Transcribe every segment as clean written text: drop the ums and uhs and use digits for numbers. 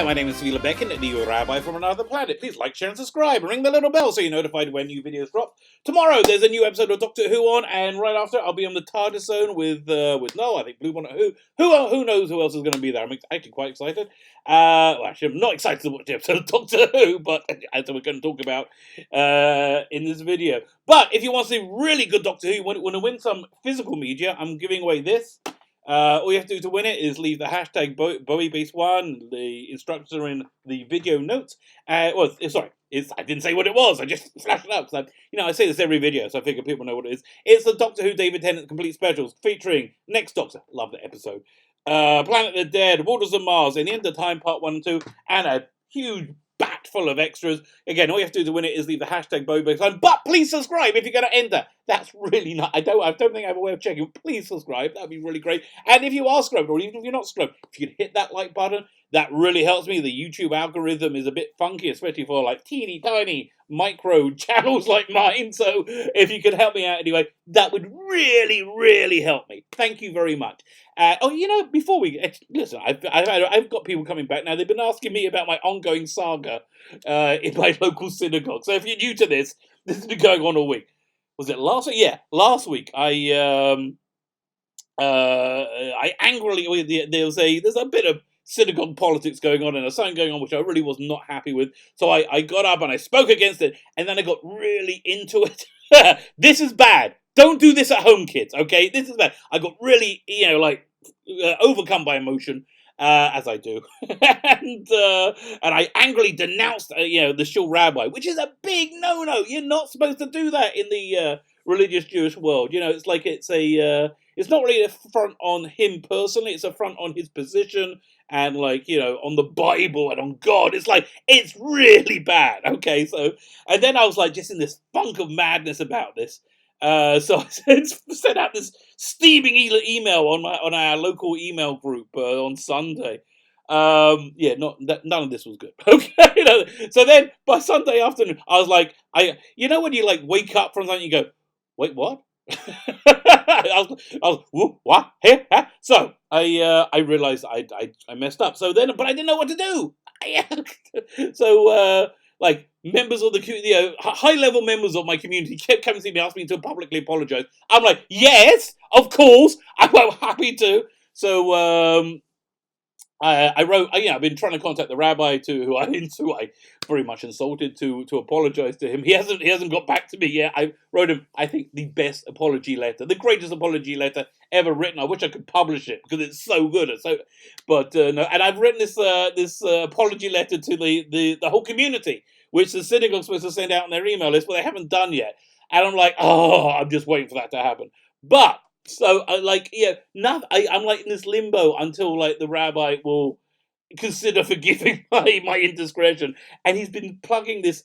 my name is Vila Beck, and the Rabbi from another planet. Please like, share, and subscribe, and ring the little bell so you're notified when new videos drop. Tomorrow, there's a new episode of Doctor Who on, and right after, I'll be on the TARDIS zone with Noel, I think Blue Bonnet Who. Who knows who else is going to be there? I'm actually quite excited. Well, actually, I'm not excited to watch the episode of Doctor Who, but as we're going to talk about in this video. But if you want to see really good Doctor Who, you want to win some physical media, I'm giving away this. All you have to do to win it is leave the hashtag BowieBase1. The instructions are in the video notes. I didn't say what it was. I just flashed it up. I say this every video, so I figure people know what it is. It's the Doctor Who David Tennant Complete Specials featuring Next Doctor. Love that episode. Planet of the Dead, Waters of Mars, and the End of Time Part 1 and 2, and a huge bat full of extras. Again, all you have to do to win it is leave the hashtag BowieBase1. But please subscribe if you're going to enter. That's really not. I don't think I have a way of checking. Please subscribe. That'd be really great. And if you are subscribed, or even if you're not subscribed, if you could hit that like button, that really helps me. The YouTube algorithm is a bit funky, especially for like teeny tiny micro channels like mine. So if you could help me out anyway, that would really, really help me. Thank you very much. Before we listen, I've got people coming back now. They've been asking me about my ongoing saga in my local synagogue. So if you're new to this has been going on all week. Was it last week? Yeah, last week. I angrily there's a bit of synagogue politics going on, and there's something going on which I really was not happy with. So I got up and I spoke against it, and then I got really into it. This is bad. Don't do this at home, kids. Okay, this is bad. I got really overcome by emotion. As I do, and I angrily denounced, the shill rabbi, which is a big no-no. You're not supposed to do that in the religious Jewish world. It's like it's not really a front on him personally. It's a front on his position and on the Bible and on God. It's really bad. Okay, so and then I was just in this funk of madness about this. So I sent out this steaming email on our local email group on Sunday. None of this was good. Okay, so then by Sunday afternoon, I was when you wake up from something, you go, wait, what? I was what? Here? Huh? So I realized I messed up. So then, but I didn't know what to do. So members of the high-level members of my community kept coming to me, asking me to publicly apologize. I'm like, yes, of course, I'm happy to. So I wrote, I've been trying to contact the rabbi who I very much insulted to apologize to him. He hasn't got back to me yet. I wrote him, I think, the best apology letter, the greatest apology letter ever written. I wish I could publish it because it's so good. No. And I've written this apology letter to the whole community, which the synagogue's supposed to send out on their email list, but they haven't done yet. And I'm I'm just waiting for that to happen. But so I'm in this limbo until the rabbi will consider forgiving my indiscretion. And he's been plugging this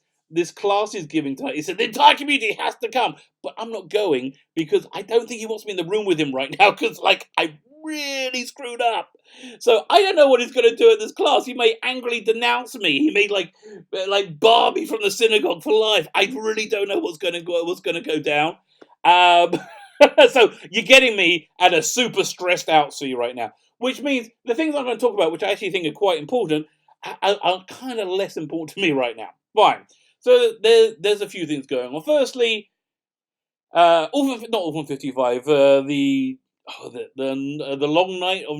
class he's giving tonight. He said the entire community has to come, but I'm not going because I don't think he wants me in the room with him right now because I really screwed up. So I don't know what he's going to do at this class. He may angrily denounce me. He may like bar me from the synagogue for life. I really don't know what's going to go down. So you're getting me at a super stressed out see right now, which means the things I'm going to talk about, which I actually think are quite important, are kind of less important to me right now. Fine. So there's a few things going on. Firstly, not Orphan 55, the long night of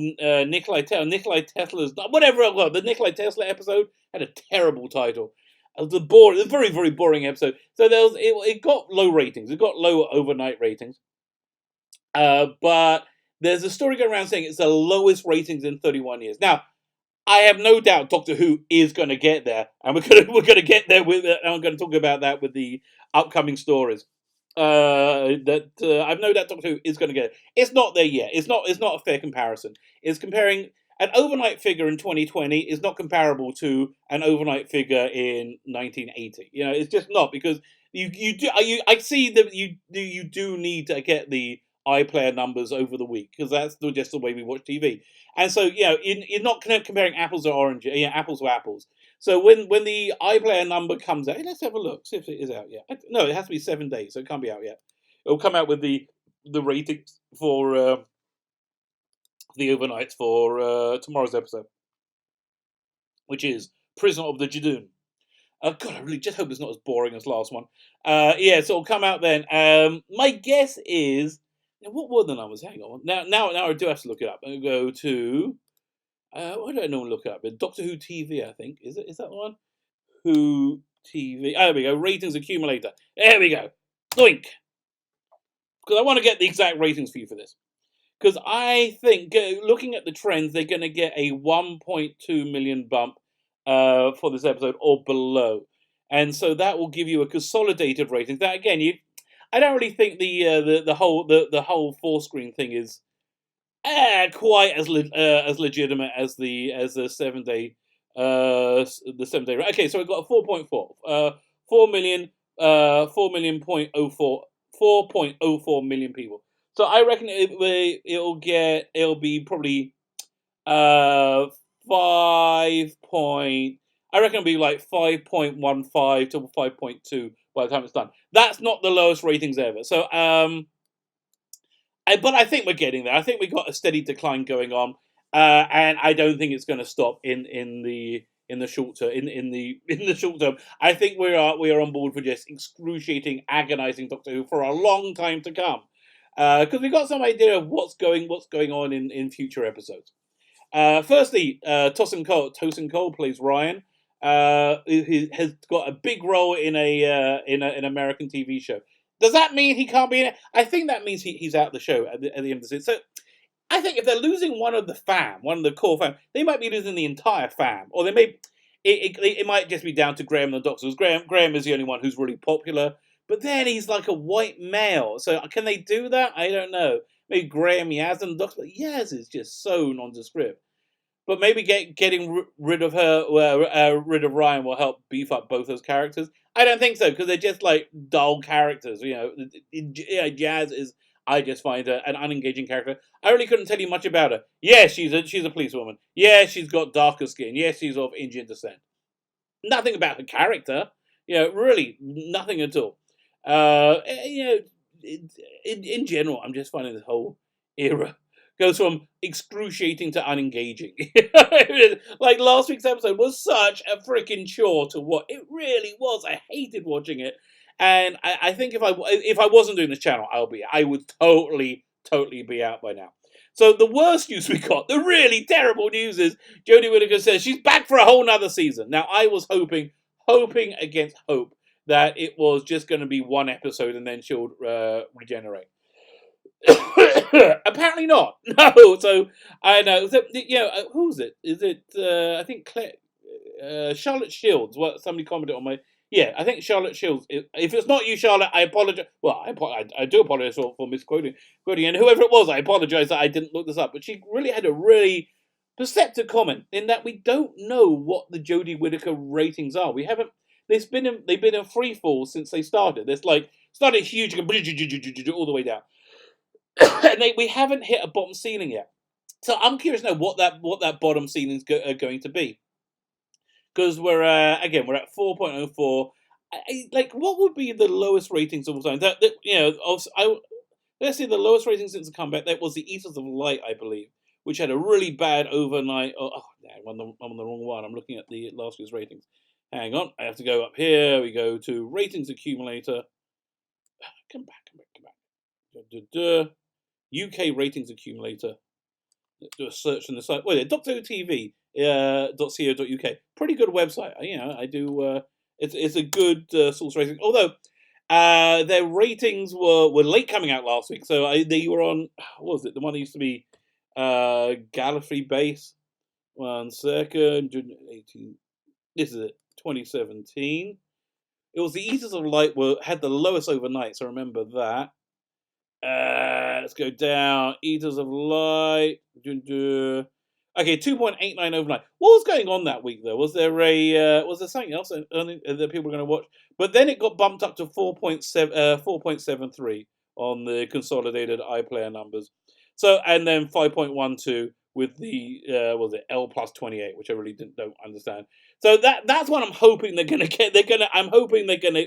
Nikolai Tesla's the Nikolai Tesla episode had a terrible title. It was a very, very boring episode. So it got low ratings. It got low overnight ratings. But there's a story going around saying it's the lowest ratings in 31 years. Now, I have no doubt Doctor Who is going to get there, and we're going to get there with it, and I'm going to talk about that with the upcoming stories. I've no doubt Doctor Who is going to get it. It's not there yet. It's not a fair comparison. It's comparing an overnight figure in 2020 is not comparable to an overnight figure in 1980. It's just not, because I see that you do need to get the iPlayer numbers over the week, because that's just the way we watch TV. And so, you're not comparing apples to oranges, apples to apples. So when the iPlayer number comes out, let's have a look, see if it is out yet. No, it has to be 7 days, so it can't be out yet. It'll come out with the ratings for the overnights for tomorrow's episode. which is Prisoner of the Jadoon. God, I really just hope it's not as boring as last one. Yeah, so it'll come out then. My guess is, what were the numbers? Hang on. Now I do have to look it up. I'll go to, why do I normally look it up? Doctor Who TV, I think. Is that the one? Who TV. Oh, there we go. Ratings accumulator. There we go. Doink. Because I want to get the exact ratings for you for this. Because I think, looking at the trends, they're going to get a 1.2 million bump for this episode or below. And so that will give you a consolidated rating. That again, I don't really think the whole 4-screen thing is quite as legitimate as the 7-day the 7-day. Okay, so we've got a 4.4, 4 million, 4 million point 04, 4.04 million people. So I reckon it'll be probably 5 point. I reckon it'll be like 5.15 to 5.2 by the time it's done. That's not the lowest ratings ever. So but I think we're getting there. I think we got a steady decline going on, and I don't think it's going to stop in the short term. In the short term, I think we are on board for just excruciating, agonising Doctor Who for a long time to come, because we got some idea of what's going on in future episodes. Firstly, Tosin Cole plays Ryan. He has got a big role in an American TV show. Does that mean he can't be in it? I think that means he's out of the show at the end of the season. So I think if they're losing one of the core fam, they might be losing the entire fam, or they may. It might just be down to Graham and the Doctors. Graham is the only one who's really popular, but then he's like a white male. So can they do that? I don't know. Maybe Graham, Yaz, and the Doctor. But Yaz is just so nondescript. But maybe getting rid of her, rid of Ryan will help beef up both those characters. I don't think so, because they're just like dull characters. Jazz is, I just find her an unengaging character. I really couldn't tell you much about her. Yeah, she's a policewoman. Yeah, she's got darker skin. Yeah, she's of Indian descent. Nothing about her character. Really nothing at all. In general, I'm just finding this whole era goes from excruciating to unengaging. Like last week's episode was such a freaking chore to what it really was. I hated watching it, and I think if I wasn't doing this channel, I would totally be out by now. So the worst news we got, the really terrible news, is Jodie Whittaker says she's back for a whole nother season. Now I was hoping against hope that it was just going to be one episode and then she'll regenerate. Apparently not. No. So I know. So, who's it? Is it? I think Charlotte Shields. What somebody commented on my. Yeah, I think Charlotte Shields. If it's not you, Charlotte, I apologize. Well, I do apologize for misquoting, and whoever it was, I apologize that I didn't look this up. But she really had a really perceptive comment in that we don't know what the Jodie Whittaker ratings are. We haven't. They've been in free fall since they started. It's like started huge and all the way down. And we haven't hit a bottom ceiling yet. So I'm curious to know what that bottom ceiling is going to be. Because we're at 4.04. Like, what would be the lowest ratings of all time? Let's see, the lowest rating since the comeback, that was the Eaters of Light, I believe, which had a really bad overnight. I'm on the wrong one. I'm looking at the last week's ratings. Hang on, I have to go up here. We go to ratings accumulator. Come back. UK ratings accumulator. Let's do a search on the site. Well, yeah, Doctor Who TV .co.uk. Pretty good website. I do. It's a good source rating. Although their ratings were late coming out last week, so they were on. What was it? The one that used to be Gallifrey Base. 1 second. 18. This is it. 2017. It was the Eaters of Light had the lowest overnight, so remember that. Let's go down. Eaters of Light. Okay, 2.89 overnight. What was going on that week though? Was there something else that people were going to watch? But then it got bumped up to 4.73 on the consolidated iPlayer numbers. So and then 5.12 with the L plus 28, which I really don't understand. So that's what I'm hoping they're going to get. I'm hoping they're going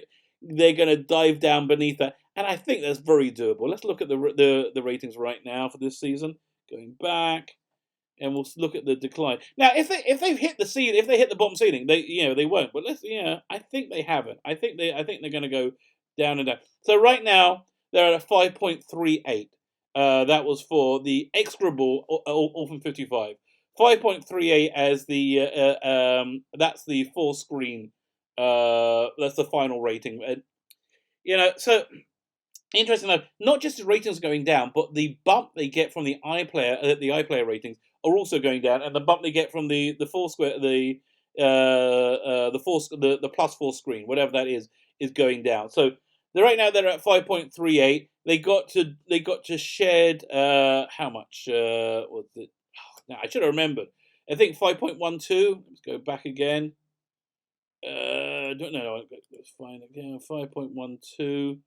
to dive down beneath that. And I think that's very doable. Let's look at the ratings right now for this season. Going back. and we'll look at the decline. Now, if they've hit the ceiling, if they hit the bottom ceiling, they won't. But I think they haven't. I think they're going to go down and down. So right now they're at a 5.38. That was for the execrable Orphan 55. 5.38 as the that's the full screen. That's the final rating. So. Interesting though, not just the ratings going down, but the bump they get from the iPlayer ratings are also going down, and the bump they get from the full square, the plus 4 screen, whatever that is going down. So right now they're at 5.38. They got to shared how much was it? Now I should have remembered. I think 5.12. Let's go back again. Don't know. Let's find again. 5.12.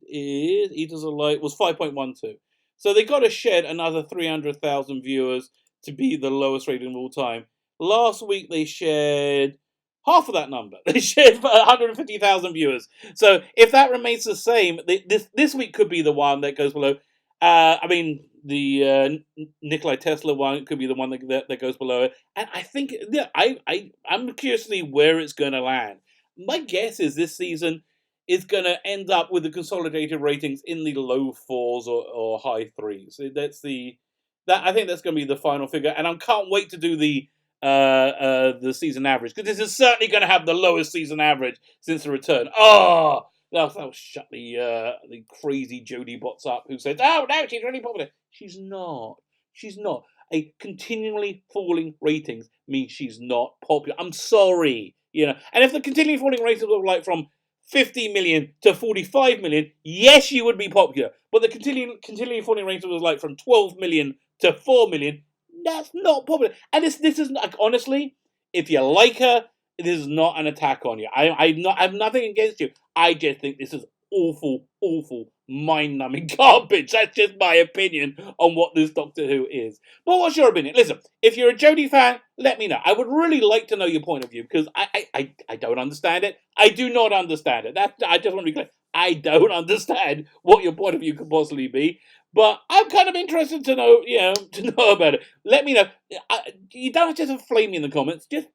Eaters of Light was 5.12. So they got to shed another 300,000 viewers to be the lowest rating of all time. Last week they shared half of that number. They shared 150,000 viewers. So if that remains the same, this week could be the one that goes below. The Nikola Tesla one could be the one that goes below it. And I think, I'm curious to see where it's going to land. My guess is this season is going to end up with the consolidated ratings in the low 4s or high 3s. I think that's going to be the final figure, and I can't wait to do the season average, because this is certainly going to have the lowest season average since the return. Oh, that'll shut the crazy Jodie bots up, who says, "Oh no, she's really popular." She's not. She's not. A continually falling ratings means she's not popular. I'm sorry. And if the continually falling ratings were like from 50 million to 45 million, yes, you would be popular. But the continually falling ratings was like from 12 million to 4 million. That's not popular. And this is like, honestly, if you like her, this is not an attack on you. I have nothing against you. I just think this is awful, mind-numbing garbage. That's just my opinion on what this Doctor Who is. But what's your opinion? Listen, if you're a Jodie fan, let me know. I would really like to know your point of view, because I don't understand it. I do not understand it. I just want to be clear. I don't understand what your point of view could possibly be. But I'm kind of interested to know, about it. Let me know. You don't have to flame me in the comments. Just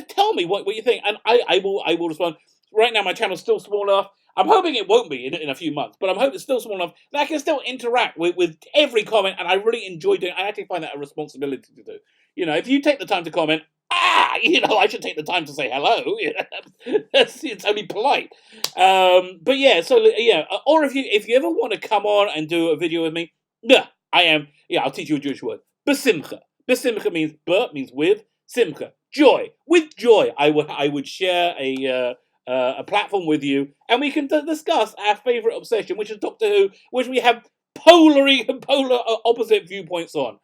tell me what you think, and I will respond. Right now, my channel's still small enough. I'm hoping it won't be in a few months, but I'm hoping it's still small enough that I can still interact with every comment, and I really enjoy doing it. I actually find that a responsibility to do. If you take the time to comment, I should take the time to say hello. It's only polite. But yeah, or if you ever want to come on and do a video with me, I'll teach you a Jewish word. Besimcha. Besimcha means with, simcha, joy. With joy, I would share a platform with you, and we can discuss our favourite obsession, which is Doctor Who, which we have polar opposite viewpoints on.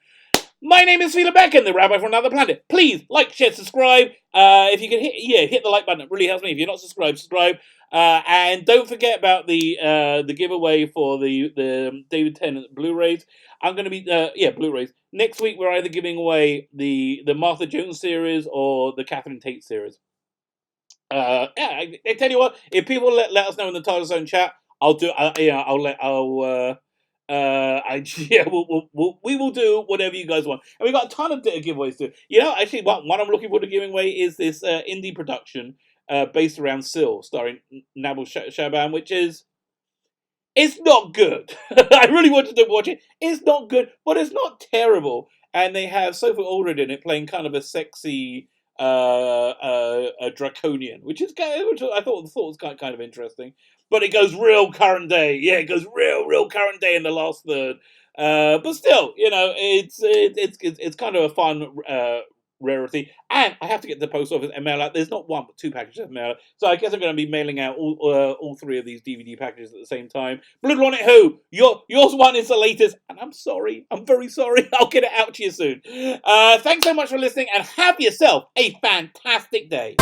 My name is Phila Becken, the Rabbi from another planet. Please like, share, subscribe. If you can hit the like button, it really helps me. If you're not subscribed, subscribe. And don't forget about the giveaway for the David Tennant Blu-Rays. I'm going to be Blu-Rays next week. We're either giving away the Martha Jones series or the Catherine Tate series. I tell you what, if people let us know in the Title Zone chat, I'll do. We will do whatever you guys want, and we got a ton of giveaways too. Actually, one I'm looking forward to giving away is this indie production based around Syl, starring Nabil Shaban, which is. It's not good. I really wanted to watch it. It's not good, but it's not terrible. And they have Sophie Aldred in it playing kind of a sexy a draconian, which I thought was kind of interesting. But it goes real current day. Yeah, it goes real current day in the last third. But still, it's kind of a fun rarity. And I have to get to the post office and mail out. There's not one but 2 packages of mail out. So I guess I'm going to be mailing out all 3 of these DVD packages at the same time. Blue Planet Who, yours one is the latest, and I'm sorry. I'm very sorry. I'll get it out to you soon. Thanks so much for listening, and have yourself a fantastic day.